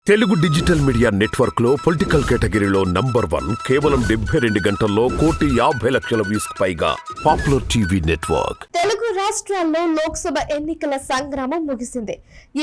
Telugu digital media network లో political కేటగిరీలో #1 కేవలం 72 గంటల్లో 1,50,00,000 వ్యూస్ పైగా పాపులర్ టీవీ నెట్వర్క్. తెలుగు రాష్ట్రాల్లో లోక్సభ ఎన్నికల సంగ్రామం ముగిసింది.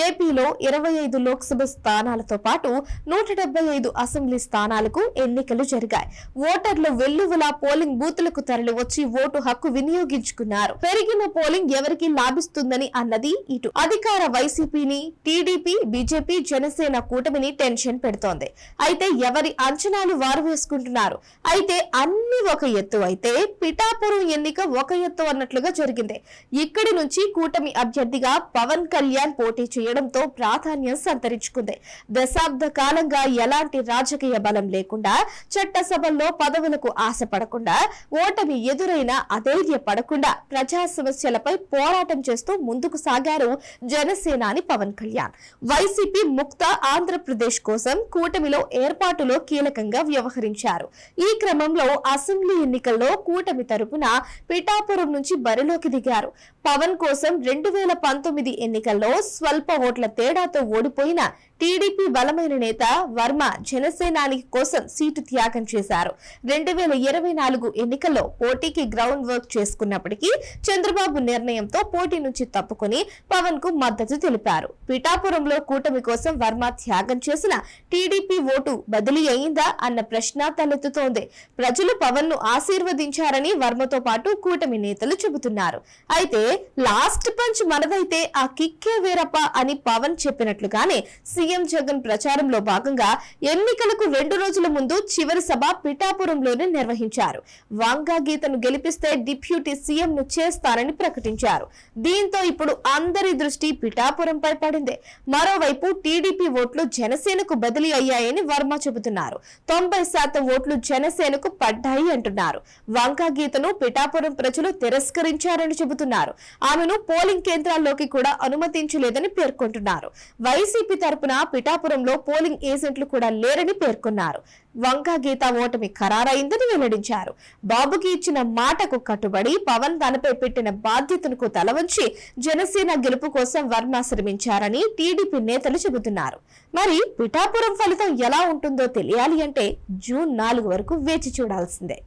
ఏపీలో 25 లోక్సభ స్థానాలతో పాటు 175 అసెంబ్లీ స్థానాలకు ఎన్నికలు జరిగాయి. ఓటర్లు వెల్లువలా పోలింగ్ బూతులకు తరలి వచ్చి ఓటు హక్కు వినియోగించుకున్నారు. పెరిగిన పోలింగ్ ఎవరికి లాభిస్తుందని అన్నది ఇటు అధికార వైసీపీని, టీడీపీ, బీజేపీ, జనసేన కూటమిని టెన్షన్ పెడుతోంది. అయితే ఎవరి అంచనాలు వారు వేసుకుంటున్నారు. అయితే అన్ని ఒక ఎత్తు అయితే పిఠాపురం ఎన్నిక ఒక ఎత్తు అన్నట్లుగా జరిగింది. ఇక్కడి నుంచి కూటమి అభ్యర్థిగా పవన్ కళ్యాణ్ పోటీ చేయడంతో ప్రాధాన్యం సంతరించుకుంది. దశాబ్ద కాలంగా ఎలాంటి రాజకీయ బలం లేకుండా, చట్టసభల్లో పదవులకు ఆశపడకుండా, ఓటమి ఎదురైనా అధైర్యపడకుండా ప్రజా సమస్యలపై పోరాటం చేస్తూ ముందుకు సాగారు జనసేనాని పవన్ కళ్యాణ్. వైసీపీ ముక్త ఆంధ్రప్రదేశ్ కోసం కూటమిలో ఏర్పాటులో కీలకంగా వ్యవహరించారు. ఈ క్రమంలో అసెంబ్లీ ఎన్నికల్లో కూటమి తరపున పిఠాపురం నుంచి బరిలోకి దిగారు. పవన్ కోసం 2019 ఎన్నికల్లో స్వల్ప ఓట్ల తేడాతో ఓడిపోయిన టీడీపీ బలమైన నేత వర్మ జనసేనాని కోసం సీటు త్యాగం చేశారు. 2024 ఎన్నికల్లో పోటీకి గ్రౌండ్ వర్క్ చేసుకున్నప్పటికీ చంద్రబాబు నిర్ణయంతో పోటీ నుంచి తప్పుకొని పవన్ కు మద్దతు తెలిపారు. పిఠాపురంలో కూటమి కోసం వర్మ త్యాగం చేసిన టీడీపీ ఓటు బదిలీ అయిందా అన్న ప్రశ్న తలెత్తుతోంది. ప్రజలు పవన్ ను ఆశీర్వదించారని వర్మతో పాటు కూటమి నేతలు చెబుతున్నారు. అయితే లాస్ట్ పంచ్ మనదైతే ఆ కిక్కే వేరప్ప అని పవన్ చెప్పినట్లుగానే సీఎం జగన్ ప్రచారంలో భాగంగా ఎన్నికలకు 2 రోజుల ముందు చివరి సభ పిఠాపురంలోనే నిర్వహించారు. వంగా గీతను గెలిపిస్తే డిప్యూటీ సీఎం ను చేస్తారని ప్రకటించారు. దీంతో ఇప్పుడు అందరి దృష్టి పిఠాపురంపై పడింది. మరోవైపు టీడీపీ ఓట్లు జనసేనకు బదిలీ అయ్యాయని వర్మ చెబుతున్నారు. 90% ఓట్లు జనసేనకు పడ్డాయి అంటున్నారు. వంగా గీతను పిఠాపురం ప్రజలు తిరస్కరించారని చెబుతున్నారు. ఆమెను పోలింగ్ కేంద్రాల్లోకి కూడా అనుమతించలేదని పేర్కొంటున్నారు. వైసీపీ తరపున పిఠాపురంలో పోలింగ్ ఏజెంట్లు కూడా లేరని పేర్కొన్నారు. వంగా గీత ఓటమి ఖరారైందని వెల్లడించారు. బాబుకి ఇచ్చిన మాటకు కట్టుబడి పవన్ తనపై పెట్టిన బాధ్యతను తలవంచి జనసేన గెలుపు కోసం వర్మ శ్రమించారని టీడీపీ నేతలు చెబుతున్నారు. మరి పిఠాపురం ఫలితం ఎలా ఉంటుందో తెలియాలి అంటే జూన్ 4 వరకు వేచి చూడాల్సిందే.